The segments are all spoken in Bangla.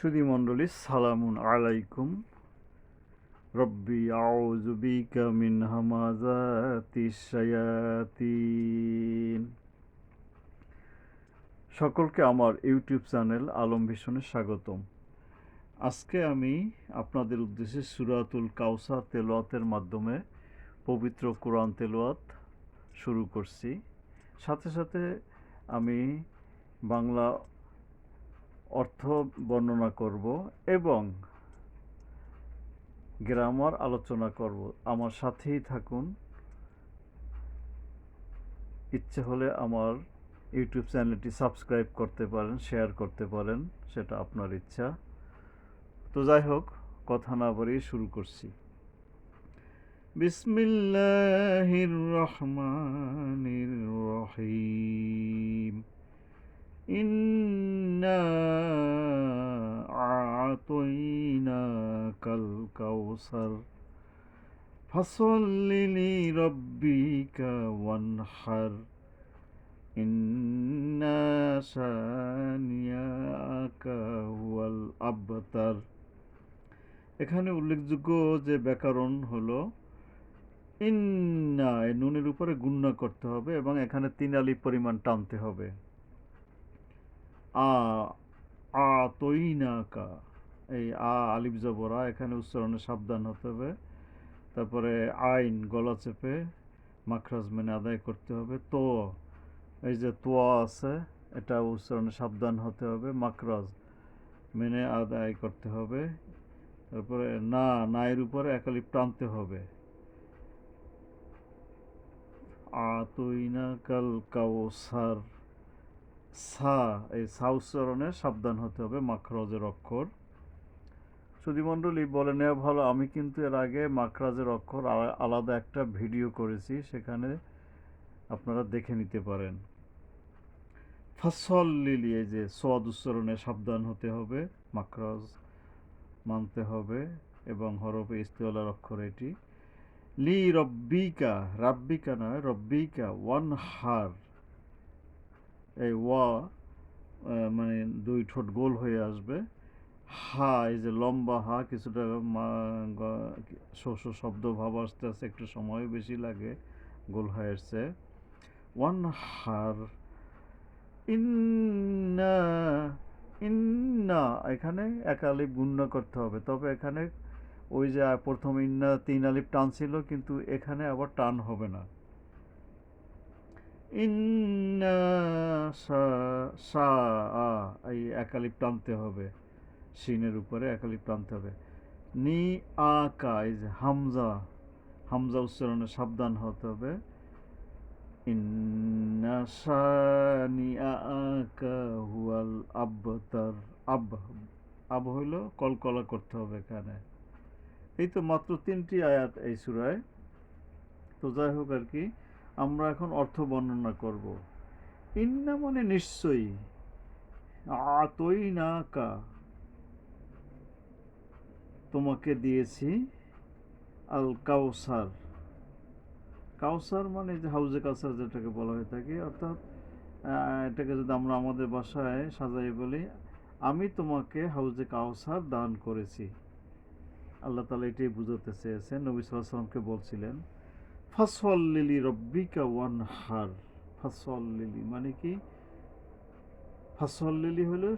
সুধী মণ্ডলী, সালামুন আলাইকুম। রব্বি আউযু বিকা মিন হামাযাতিশ শায়াতিন। সকলকে আমার ইউটিউব চ্যানেল আলম ভিশনে স্বাগতম। আজকে আমি আপনাদের উদ্দেশ্যে সূরাতুল কাউসার তেলাওয়াতের মাধ্যমে পবিত্র কোরআন তেলাওয়াত শুরু করছি। সাথে সাথে আমি বাংলা অর্থ বর্ণনা করব এবং গ্রামার আলোচনা করব। আমার সাথেই থাকুন। ইচ্ছে হলে আমার ইউটিউব চ্যানেলটি সাবস্ক্রাইব করতে পারেন, শেয়ার করতে পারেন, সেটা আপনার ইচ্ছা। তো যাই হোক, কথা না বাড়িয়ে শুরু করছি। বিসমিল্লাহির রহমানির রহিম। ইন্না আ'তাইনাকাল কাউসার ফাসল্লি লিরাব্বিকা ওয়ানহার ইন্না শানিয়াকা হুয়াল আবতার। এখানে উল্লেখযোগ্য যে ব্যাকরণ হলো ইন্না, এই নুনের উপরে গুণনা করতে হবে এবং এখানে 3 আলিফ পরিমাণ টানতে হবে। আ'তাইনাকা, এই আলিফ জবর আ, এখানে উচ্চারণে সাবধান হতে হবে। তারপরে আইন গলা চেপে মাখরাজ মেনে আদায় করতে হবে। তো এই যে তোয়া আছে, এটা উচ্চারণে সাবধান হতে হবে, মাখরাজ মেনে আদায় করতে হবে। তারপরে না, নায়ের উপরে একালিপ টানতে হবে। আ'তাইনাকাল কাউসার, সা, এই সা উচ্চারণে সাবধান হতে হবে, মাখরাজের অক্ষর। সুধীমণ্ডলী, বলে নেওয়া ভালো, আমি কিন্তু এর আগে মাখরাজের অক্ষর আলাদা একটা ভিডিও করেছি, সেখানে আপনারা দেখে নিতে পারেন। ফাসল্লি, এই যে সওয়াদ উচ্চারণে সাবধান হতে হবে, মাখরাজ মানতে হবে এবং হরফে ইস্তিওয়ালার অক্ষর এটি। লি রব্বিকা, রাব্বিকা নয়, রব্বিকা ওয়ানহার, এই ওয়া মানে 2 ঠোঁট গোল হয়ে আসবে। হা, এই যে লম্বা হা, কিছুটা শব্দ ভাব আসতে আসতে একটু সময় বেশি লাগে গোল হয়ে আসছে। ওয়ানহার, ইন্না, ইন্না, এখানে এক আলিফ গুণনা করতে হবে। তবে এখানে ওই যে প্রথম ইন্না 3 আলিফ টান ছিল, কিন্তু এখানে আবার টান হবে না। ইন্না সা, এই এক আলিফ টানতে হবে, শিনের উপরে এক আলিফ টানতে হবে। নি আকা, এই যে হামজা, হামজা উচ্চারণে সাবধান হতে হবে। ইন্না শানিআকা হুয়াল আবতার, আব হইল কলকলা করতে হবে এখানে। এই তো মাত্র 3টি আয়াত এই সূরায়। তো যাই হোক আর কি, আমরা এখন অর্থ বর্ণনা করব। ইন্না মানে নিশ্চয়ই, আ'তাইনাকা তোমাকে দিয়েছি, আল কাউসার, কাউসার মানে যে হাউজে কাউসার যেটাকে বলা হয়ে থাকে, অর্থাৎ এটাকে যদি আমরা আমাদের ভাষায় সাজাই বলি, আমি তোমাকে হাউজে কাউসার দান করেছি। আল্লাহ তাআলা এটাই বুঝাতে চেয়েছেন, নবী সাল্লাল্লাহু আলাইহি ওয়াসাল্লামকে বলছিলেন ফাসল্লি লিরাব্বিকা ওয়ানহার। ফাসল্লি মানে কি? ফাসল্লি হলো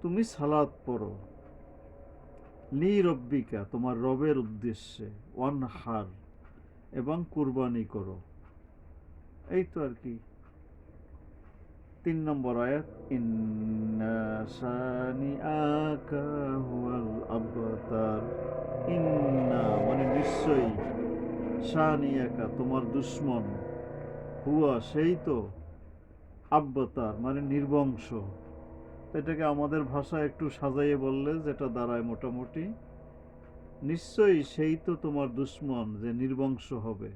তুমি সালাত পড়ো, লি রব্বিকা তোমার রবের উদ্দেশ্যে, ওয়ানহার এবং কুরবানি করো। এই তো আর কি। 3 নম্বর আয়াত, ইন্না শানিআকা হুয়াল আবতার। ইন্না মানে নিশ্চয়ই, শানিআকা তোমার দুশমন, হুয়া সেই তো, আবতার মানে নির্বংশ। এটাকে আমাদের ভাষায় একটু সাজাইয়ে বললে যেটা দাঁড়ায় মোটামুটি, নিশ্চয়ই সেই তো তোমার দুশমন যে নির্বংশ হবে।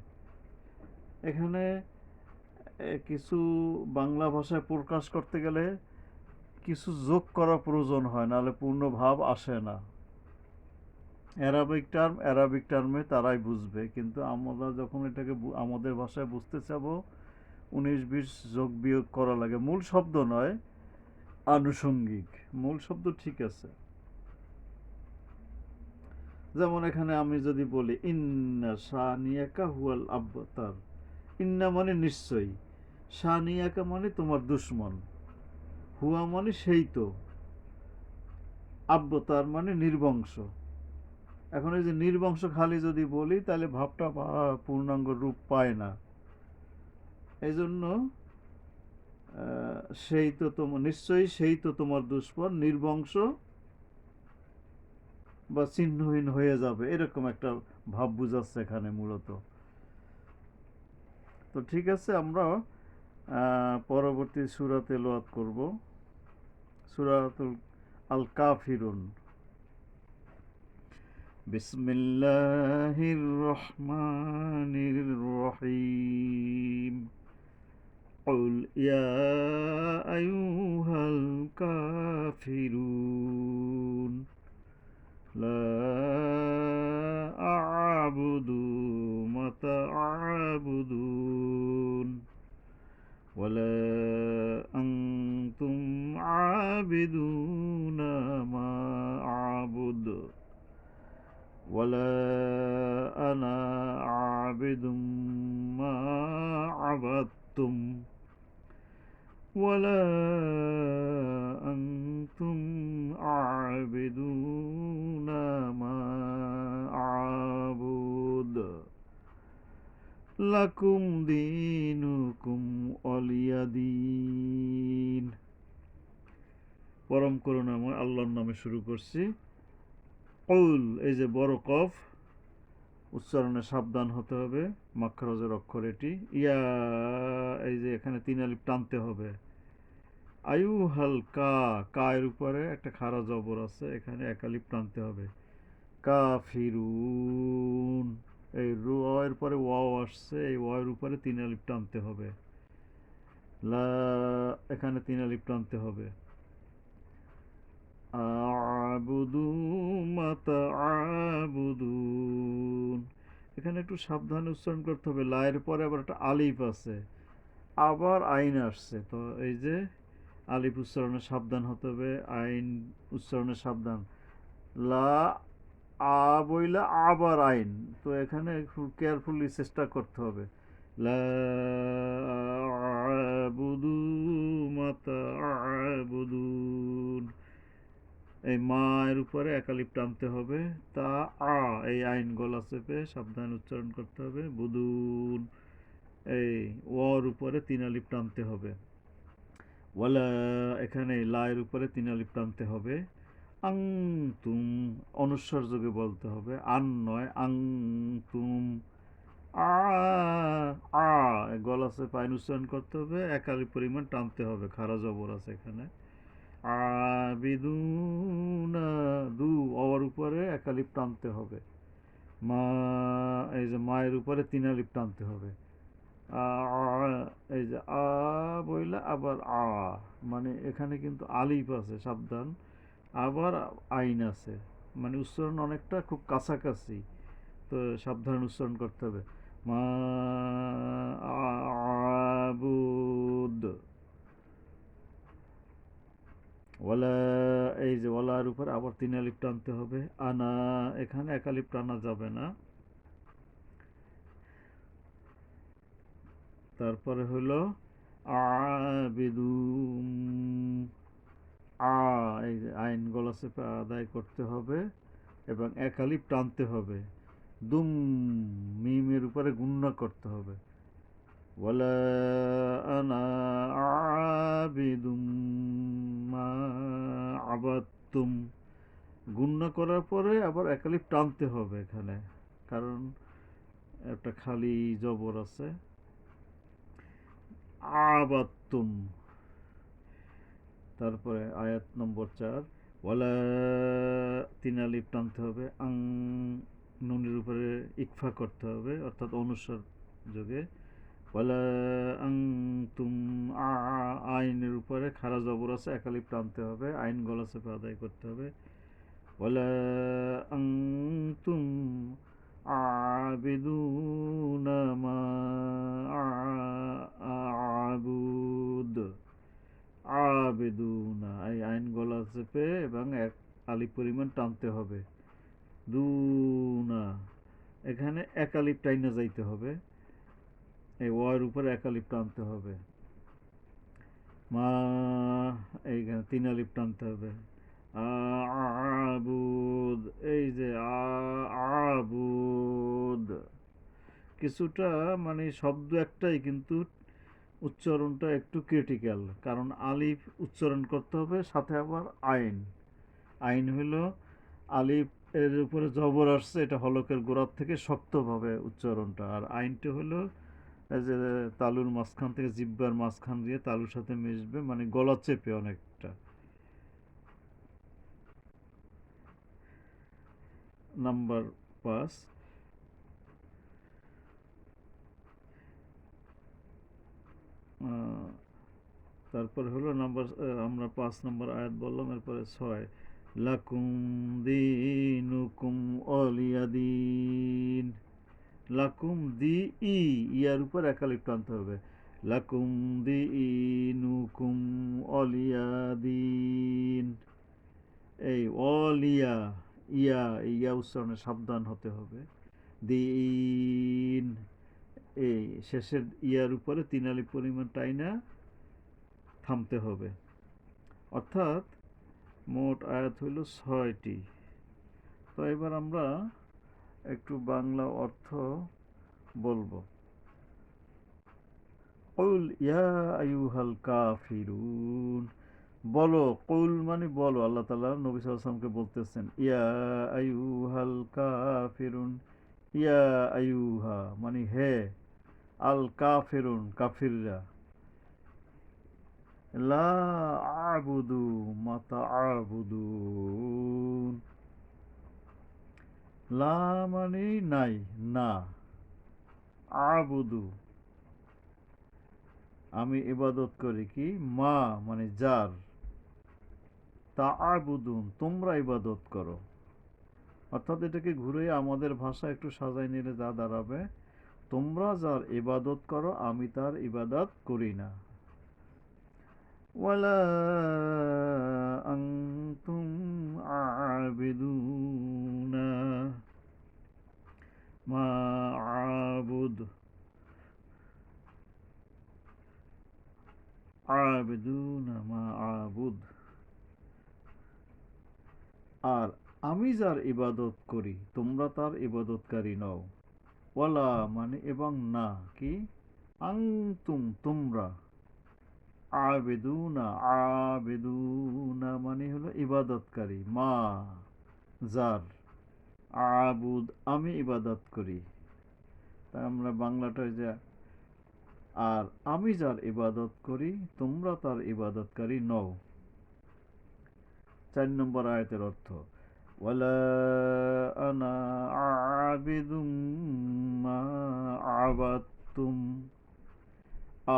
এখানে কিছু বাংলা ভাষায় প্রকাশ করতে গেলে কিছু যোগ করা প্রয়োজন হয়, নাহলে পূর্ণ ভাব আসে না। অ্যারাবিক টার্মে তারাই বুঝবে, কিন্তু আমরা যখন এটাকে আমাদের ভাষায় বুঝতে চাবো, 19-20 যোগ বিয়োগ করা লাগে। মূল শব্দ নয়, আনুষঙ্গিক। মূল শব্দ ঠিক আছে, যেমন এখানে আমি যদি বলি ইন্না শানিয়াকা হুয়াল আবতার, ইন্না মানে নিশ্চয়ই, শানিয়াকা মানে তোমার দুশ্মন, হুয়া মানে সেই তো, আবতার মানে নির্বংশ। এখন এই যে নির্বংশ খালি যদি বলি তাহলে ভাবটা পূর্ণাঙ্গ রূপ পায় না। এই জন্য সেই তো তোমার নিশ্চয়ই, সেই তো তোমার দুশ্মন নির্বংশ বা চিহ্নহীন হয়ে যাবে, এরকম একটা ভাব বুঝাচ্ছে এখানে মূলত। তো ঠিক আছে, আমরা পরবর্তী সূরা তেলাওয়াত করব, সূরাতুল আল কাফিরুন। বিসমিল্লাহির রহমানির রহিম। قل يا أيها الكافرون لا أعبد ما تعبدون ولا أنتم عابدون ما أعبد ولا أنا عابد ما عبدتم ولا أنتم عابدون ما أعبد লাকুম দীনুকুম ওয়ালিয়া দীন। পরম করুণাময় আল্লাহর নামে শুরু করছি। কৌল, এই যে বড় কফ, উচ্চারণে সাবধান হতে হবে, মাখরাজের অক্ষর এটি। ইয়া, এই যে এখানে তিন আলিফ টানতে হবে। আয়ু হালকা, কায়ের উপরে একটা খাড়া জবর আছে, এখানে এক আলিফ টানতে হবে। কাফিরুন, এই রু এর পরে ওয়াও আসছে, এই ওয়াওয়ের উপরে তিন আলিফ টানতে হবে। লা, এখানে তিন আলিফ টানতে হবে। আবুদু মাতা আবুদুন, এখানে একটু সাবধানে উচ্চারণ করতে হবে। লায়ের পরে আবার একটা আলিফ আছে, আবার আইন আসছে, তো এই যে আলিফ উচ্চারণে সাবধান হতে হবে, আইন উচ্চারণে সাবধান। লা, আ বইলা আবার আইন, তো এখানে খুব কেয়ারফুলি চেষ্টা করতে হবে। লা আবুদু মাতা আবুদুন, এই মায়ের উপরে একালিপ টানতে হবে। তা আ, এই আইন গলা চেপে সাবধান উচ্চারণ করতে হবে। বুদুন, এই ওর উপরে তিন আলিপ টানতে হবে। ওয়ালা, এখানে লায়ের উপরে তিন আলিপ টানতে হবে। আং তুম, অনুস্বর যোগে বলতে হবে, আন নয়, আং তুম। আ, আ, গলা চেপে আইন উচ্চারণ করতে হবে, একালি পরিমাণ টানতে হবে, খারা জবর আছে এখানে। আবিদুনা, দু, অর উপরে একালিপ টানতে হবে। মা, এই যে মায়ের উপরে তিন আলিপ টানতে হবে। এই যে আ বইলে আবার আ, মানে এখানে কিন্তু আলিফ আছে, সাবধান। আবার আইন আছে, মানে উচ্চারণ অনেকটা খুব কাছাকাছি, তো সাবধান উচ্চারণ করতে হবে। মা আবুদ। ওয়ালা, এই যে ওয়ালার উপর আবার তিন আলিফ টানতে হবে। আনা, এখানে এক আলিফ টানা যাবে না। তারপরে হলো আবিদুম, আ, এই যে আইন গলা চেপে আদায় করতে হবে এবং এক আলিফ টানতে হবে। দুম, মিমের উপরে গুণনা করতে হবে। ওয়ালা আনা আবিদুম মা আবাদতুম, গুণনা করার পরে আবার এক আলিফ টানতে হবে এখানে, কারণ একটা খালি জবর আছে। আবাদতুম। তারপরে আয়াত নম্বর 4, ওয়ালা, তিন আলিফ টানতে হবে। আং, নুনের উপরে ইকফা করতে হবে, অর্থাৎ অনুস্বার যোগে। ওয়ালা আং তুম, আইনের উপরে খারা জবর আছে, এক আলিফ টানতে হবে, আইন গলা চেপে আদায় করতে হবে। ওয়ালা আং তুম আবিদুনা মা আবুদ, আবেদুনা, এই আইন গলা চেপে এবং এক আলিফ পরিমাণ টানতে হবে। দুনা, এখানে একালিপ টাইনা যাইতে হবে, এই ওয়ার উপরে একালিপ টানতে হবে। মা, এইখানে তিন আলিপ টানতে হবে। আবুদ, এই যে আবুদ, কিছুটা মানে শব্দ একটাই, কিন্তু উচ্চারণটা একটু ক্রিটিক্যাল, কারণ আলিফ উচ্চারণ করতে হবে, সাথে আবার আইন। আইন হলো আলিফ এর উপরে জবর আসছে, এটা হলকের গোড়ার থেকে শক্তভাবে উচ্চারণটা, আর আইনটা হলো এই যে তালুর মাঝখান থেকে জিব্বার মাঝখান দিয়ে তালুর সাথে মিশবে, মানে গলা চেপে অনেকটা। নাম্বার 5, তারপর হলো আমরা 5 নম্বর আয়াত বললাম, এরপরে 6, লাকুম দিনুকুম অলিয়াদিন। লাকুম দি, ইয়ার উপর একালিপ টানতে হবে। লাকুম দিনুকুম অলিয়াদিন। এই অলিয়া, ইয়া উচ্চারণে সাবধান হতে হবে। দিন, এই শেষের ইয়ার উপরে 3 আলিফ পরিমাণ টাইনা থামতে হবে। অর্থাৎ মোট আয়াত হইল 6টি। তো এবার আমরা একটু বাংলা অর্থ বলবো। কুল ইয়া আইয়ুহাল কাফিরুন, বলো, কুল মানে বলো, আল্লাহ তাআলা নবী সাল্লাল্লাহু আলাইহি ওয়াসাল্লামকে বলতেছেন, ইয়া আইয়ুহাল কাফিরুন, ইয়া আইয়ুহা মানে হে, আল কাফিরুন কাফিররা, লা আবুদু মা তা'বুদুন। লা মানে নাই, না, আবুদু আমি ইবাদত করি, কি মা মানে যার, তা'বুদুন তোমরা ইবাদত করো। অর্থাৎ এটাকে ঘুরে আমাদের ভাষা একটু সাজাই নিলে যা দাঁড়াবে, তোমরা যার ইবাদত করো আমি তার ইবাদত করি না। ওয়ালা আনতুম আবিদুনা মা আবুদ, আবিদুনা মা আবুদ, আর আমি যার ইবাদত করি তোমরা তার ইবাদতকারী নও। ওয়ালা মানে এবং না, কি আনতুম তোমরা, আবেদুনা, আবেদুনা মানে হলো ইবাদতকারী, মা যার, আবুদ আমি ইবাদত করি। তাই আমরা বাংলাটা যে, আর আমি যার ইবাদত করি তোমরা তার ইবাদতকারী নও। 4 নম্বর আয়াতের অর্থ, ওয়ালা আনা আবিদুম মা আবাদতুম,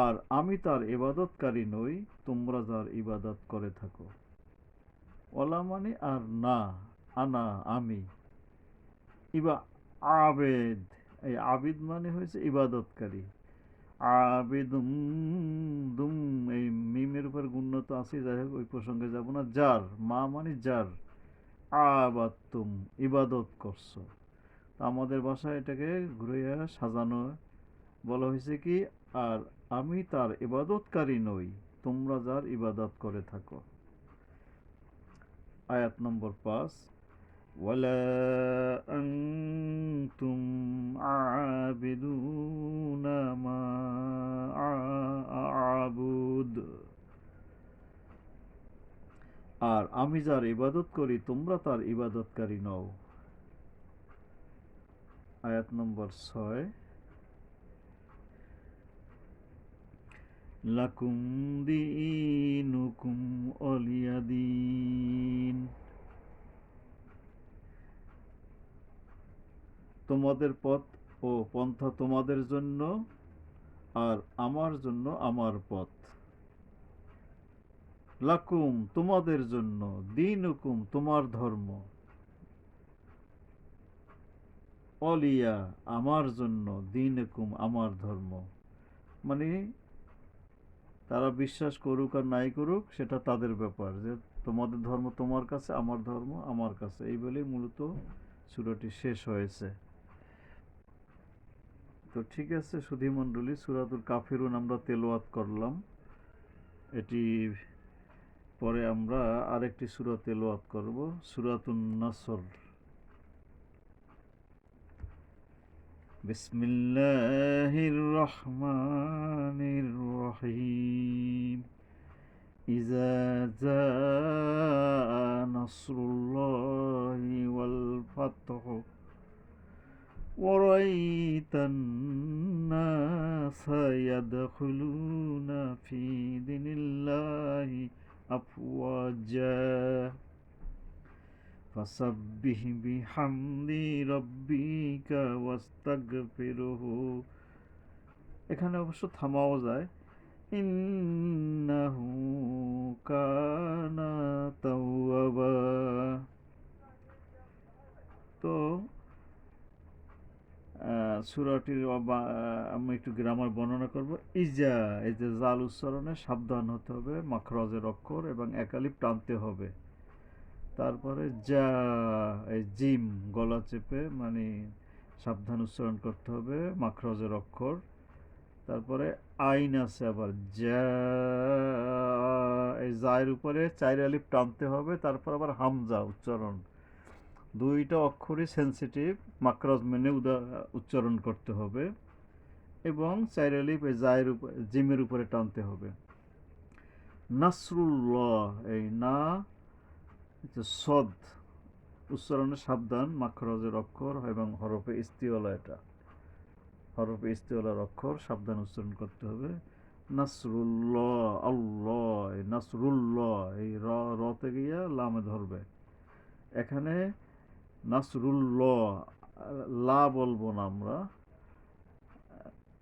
আর আমি তার ইবাদতকারী নই তোমরা যার ইবাদত করে থাকো। ওয়ালা মানে আর না, আনা আমি, ইবা আবেদ, এই আবিদ মানে হয়েছে ইবাদতকারী। আবিদুম, দুম এই মিমের উপর গুণ্যতা আছে, যাই হোক ওই প্রসঙ্গে যাব না। যার, মা মানে যার, আবাদতুম ইবাদত করছো। আমাদের ভাষায় এটাকে ঘুরিয়ে সাজানো বলা হয়েছে কি, আর আমি তার ইবাদতকারী নই তোমরা যার ইবাদত করে থাকো। আয়াত নম্বর 5, ওয়ালা আনতুম আবিদুনা মা আবুদ, আর আমি যার ইবাদত করি তোমরা তার ইবাদতকারী নও। আয়াত নম্বর 6, লাকুম দীনুকুম ওয়ালিয়াদিন, তোমাদের পথ ও পন্থা তোমাদের জন্য, আর আমার জন্য আমার পথ। লাকুম তোমাদের জন্য, দীনুকুম তোমার ধর্ম, অলিয়া আমার জন্য, দীনুকুম আমার ধর্ম। মানে তারা বিশ্বাস করুক আর নাই করুক সেটা তাদের ব্যাপার, যে তোমাদের ধর্ম তোমার কাছে, আমার ধর্ম আমার কাছে, এই বলেই মূলত সূরাটি শেষ হয়েছে। তো ঠিক আছে সুধী মণ্ডলী, সূরাতুল কাফিরুন আমরা তেলাওয়াত করলাম। এটি পরে আমরা আরেকটি সূরা তেলাওয়াত করব, সূরাতুন নাসর। বিসমিল্লাহির রহমানির রহিম। ইযা জাআ নাসরুল্লাহি ওয়াল ফাতহু ورأيت الناس يدخلون في دين الله أفواجا فسبح بحمد ربك واستغفره। এখানে অবশ্য থামাও যায়, ইন্নাহু কানা তাওয়াবা। তো সূরাটির আমি একটু গ্রামার বর্ণনা করব। ইজা, এই যে জাল উচ্চারণে সাবধান হতে হবে, মাখরাজের অক্ষর এবং একালিপ টানতে হবে। তারপরে যা, এই জিম গলা চেপে মানে সাবধান উচ্চারণ করতে হবে, মাখরাজের অক্ষর। তারপরে আইন আছে আবার যা, এই জায়ের উপরে চার আলিফ টানতে হবে। তারপর আবার হামজা উচ্চারণ, দুইটা অক্ষরই সেন্সিটিভ, মাকরাজ মেনে উচ্চারণ করতে হবে এবং চার আলিফ এই জায়ের উপর জিমের উপরে টানতে হবে। নাসরুল্লাহ, এই না সদ উচ্চারণে সাবধান, মাখরাজের অক্ষর এবং হরফে ইস্তিওয়ালা, এটা হরফে ইস্তিওয়ালার অক্ষর, সাবধান উচ্চারণ করতে হবে। নাসরুল্লাহ, আল্লাহ, এই নাসরুল্লাহ এই রতে গিয়া লামে ধরবে। এখানে নাসরুল্লাহ লা বলবো না আমরা,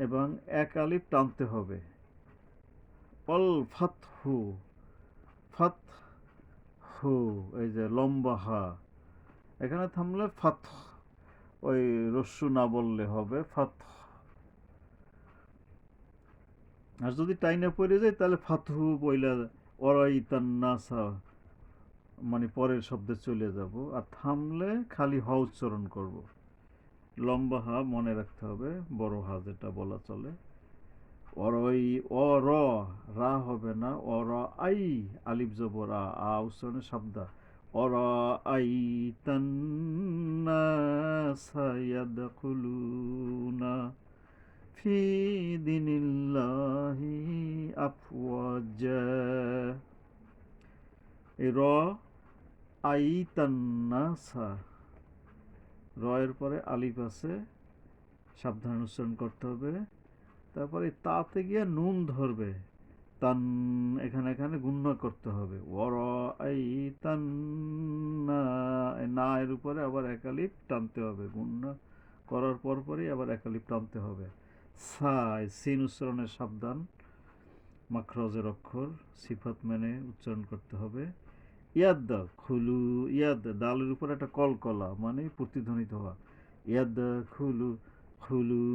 এবং এক আলিফ টানতে হবে। অল ফাতহু, ফাতহু এই যে লম্বা হা, এখানে থামলে ফাতহ, ওই রস্যু না বললে হবে ফাতহ। আর যদি টাইনা পড়ে যায় তাহলে ফাতহু বইলা ওরাইতান নাসা মানে পরের শব্দে চলে যাব। আর থামলে খালি হ উচ্চারণ করব, লম্বা হা মনে রাখতে হবে, বড় হা যেটা বলা চলে। অরই অ র, রা হবে না, অর আই, আলিফ জবর আ উচ্চারণে সাবধান। অর আই তান্নাসা ইয়াদখুলুনা ফি দীনিল্লাহি আফওয়াজা। এই র আই তান্নাসা, র এর পরে আলিফ আছে, সাবধান উচ্চারণ করতে হবে। তারপরে তাতে গিয়ে নুন ধরবে, তান, এখানে এখানে গুণনা করতে হবে। ওর আই তান না এর উপরে আবার একালিপ টানতে হবে, গুণনা করার পর পরই আবার একালিপ টানতে হবে। সাই, সিন উচ্চারণের সাবধান, মাখরাজের অক্ষর সিফাত মেনে উচ্চারণ করতে হবে। ইয়াদ খুলু, ইয়াদ দালের উপরে একটা কলকলা মানে প্রতিধ্বনিত হওয়া। ইয়াদ খুলু, খুলু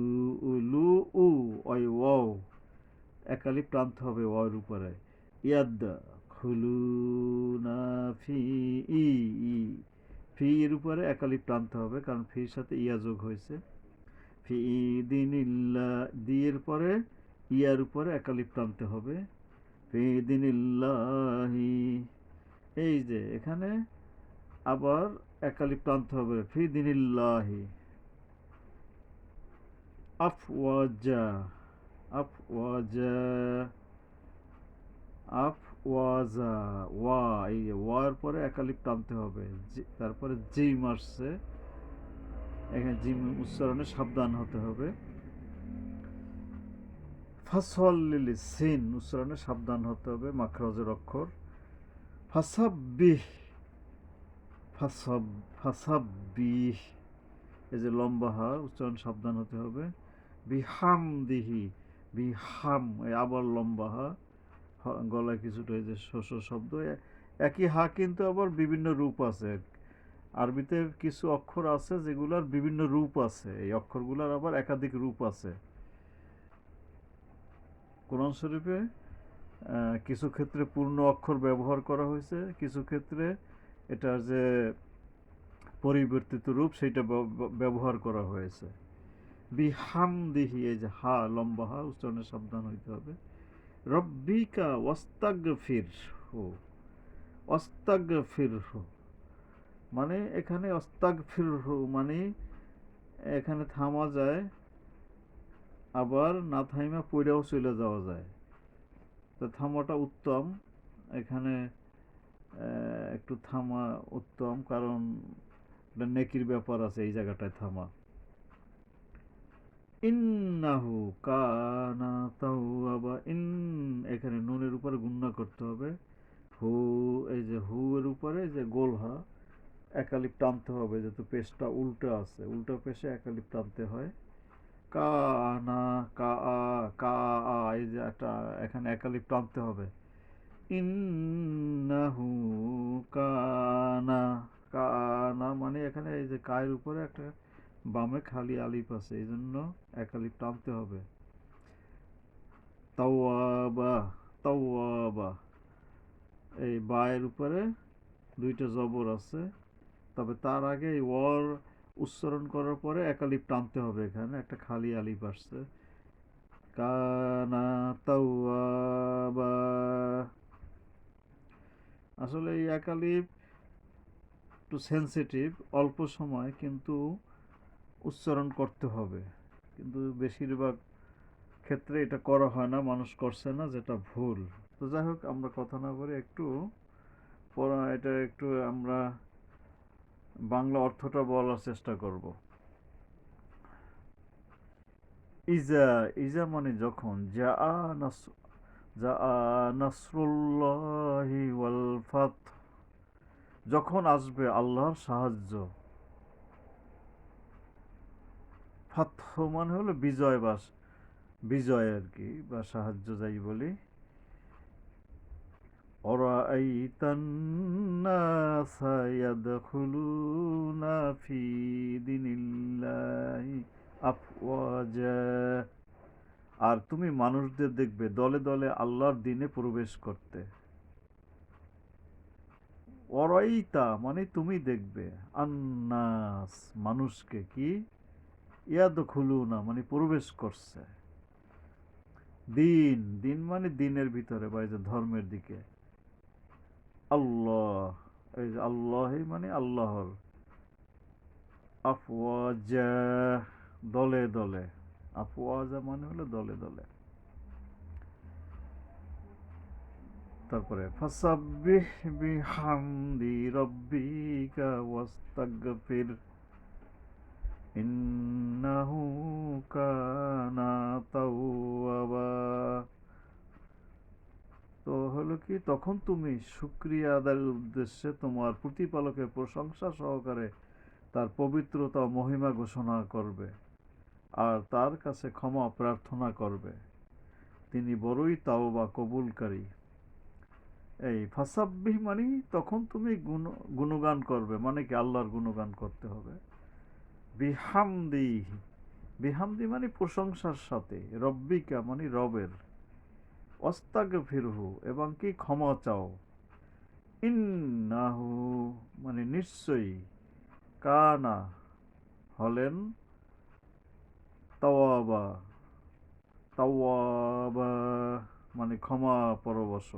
উলু উ, ওই ওয়াও একালিপ টানতে হবে ওয়ার উপরে। ইয়াদ খুলু না ফি ই, ফি এর উপরে একালিপ টানতে হবে কারণ ফির সাথে ইয়া যোগ হয়েছে। ফি দিনিল্লাহ, দি এর পরে ইয়ার উপরে একালিপ টানতে হবে। ফি দিনিল্লাহি, এই যে এখানে আবার একালিপ টানতে হবে, ফি দিনিল্লাহি। আফওয়াজা, আফওয়াজা, আফওয়াজা, ওয়া, এই ওয়ার পরে একালিপ টানতে হবে। তারপরে জিম আসছে, এখানে জিম উচ্চারণে সাবধান হতে হবে। ফাসলিলি, সিন উচ্চারণে সাবধান হতে হবে, মাখরাজের অক্ষর। ফাসাব্বিহ, ফাসাব্বিহ এই যে লম্বা হা উচ্চারণ সাবধান হতে হবে। বিহামদিহি, বিহাম এই আবার লম্বা হা, গলায় কিছুটা এই যে শোষ শব্দ। একই হা কিন্তু আবার বিভিন্ন রূপ আছে। আরবিতে কিছু অক্ষর আছে যেগুলোর বিভিন্ন রূপ আছে, এই অক্ষরগুলোর আবার একাধিক রূপ আছে। কোরআন শরীফে কিছু ক্ষেত্রে পূর্ণ অক্ষর ব্যবহার করা হয়েছে, কিছু ক্ষেত্রে এটার যে পরিবর্তিত রূপ সেটা ব্যবহার করা হয়েছে। বিহামদিহি, এই যে হা লম্বা হা, উচ্চারণে সাবধান হইতে হবে। রব্বিকা ওয়াস্তাগফিরহু, অস্তাগফিরহু মানে এখানে অস্তাগফিরহু মানে এখানে থামা যায়, আবার না থাইমা পইড়াও চলে যাওয়া যায়। তো থামাটা উত্তম এখানে, একটু থামা উত্তম, কারণ নেকির ব্যাপার আছে এই জায়গাটায় থামা। ইন্নাহু কানা তাওয়াবা, এখানে নুনের উপরে গুণনা করতে হবে। হু, এই যে হু এর উপরে যে গোল হা একালিপ টানতে হবে, যেহেতু পেশটা উল্টা আছে, উল্টা পেশে একালিপ টানতে হয়। কানা কা আ, কা আ, এই যে একটা এখানে একালিপ টানতে হবে। ইন্নাহু কানা, কানা মানে এখানে এই যে কায়ের উপরে একটা বামে খালি আলিফ আছে, এই জন্য এক আলিফ টানতে হবে। তাওয়াবা, তাওয়াবা, এই বায়ের উপরে দুইটা জবর আছে, তবে তার আগে এই ওয়ার উচ্চারণ করার পরে এক আলিফ টানতে হবে, এখানে একটা খালি আলিফ আসছে। কানা তাওয়াবা, আসলে এই এক আলিফ একটু সেন্সিটিভ, অল্প সময় কিন্তু উচ্চারণ করতে হবে, কিন্তু বেশিরভাগ ক্ষেত্রে এটা করা হয় না, মানুষ করছে না, যেটা ভুল। তো যাই হোক, আমরা কথা না বলে একটু এটা একটু আমরা বাংলা অর্থটা বলার চেষ্টা করব। ইজা, ইজা মানে যখন, যা নাসরুল্লাহি ওয়াল ফাত, যখন আসবে আল্লাহর সাহায্য। ফাতহ মানে হলো বিজয়, বা বিজয় আর কি, বা সাহায্য যাই বলি। অরাআইতান নাসা ইয়াদখুলুনা ফি দীনিল্লাহি আফওয়াজা, আর তুমি মানুষদের দেখবে দলে দলে আল্লাহর দিনে প্রবেশ করতে। অরাইতা মানে তুমি দেখবে, আন্নাস মানুষকে, কি ইয়াদখুলুনা মানে প্রবেশ করছে। দিন, দিন মানে দিনের ভিতরে, বা এই যে ধর্মের দিকে। আল্লাহ, এই যে আল্লাহ মানে আল্লাহর, আফওয়াজা দলে দলে, আফওয়াজা মানে হলো দলে দলে। তারপরে ফাসাব্বিহ বিহামদি রাব্বিকা ওয়াস্তাগফির ইন্নাহু কানা তাওয়াবা। তো হলো কি, তখন তুমি শুকরিয়া আদায়ের উদ্দেশ্যে তোমার প্রতিপালকের প্রশংসা সহকারে তার পবিত্রতা ও মহিমা ঘোষণা করবে, আর তার কাছে ক্ষমা প্রার্থনা করবে, তিনি বড়ই তাওবা কবুলকারী। এই ফাসাব্বিহ মানে তখন তুমি গুণগান করবে, মানে কি আল্লাহর গুণগান করতে হবে। বিহামদি, বিহামদি মানে প্রশংসার সাথে, রব্বিকা মানে রবের, অস্তাগফিরহু এবং কি ক্ষমা চাও, ইন্নাহু মানে নিশ্চয়ই, কানা হলেন, তাওয়াবা, তাওয়াবা মানে ক্ষমা পরবশ,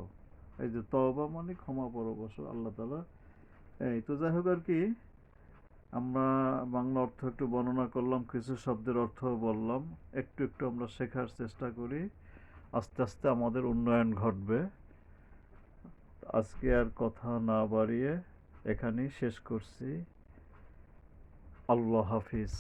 এই যে তওবা মানে ক্ষমা পরবশ আল্লাহ তাআলা। এই তো যাই হোক আর কি, আমরা বাংলা অর্থ একটু বর্ণনা করলাম, কিছু শব্দের অর্থ বললাম, একটু একটু আমরা শেখার চেষ্টা করি, আস্তে আস্তে আমাদের উন্নয়ন ঘটবে। আজকে আর কথা না বাড়িয়ে এখানেই শেষ করছি। আল্লাহ হাফিজ।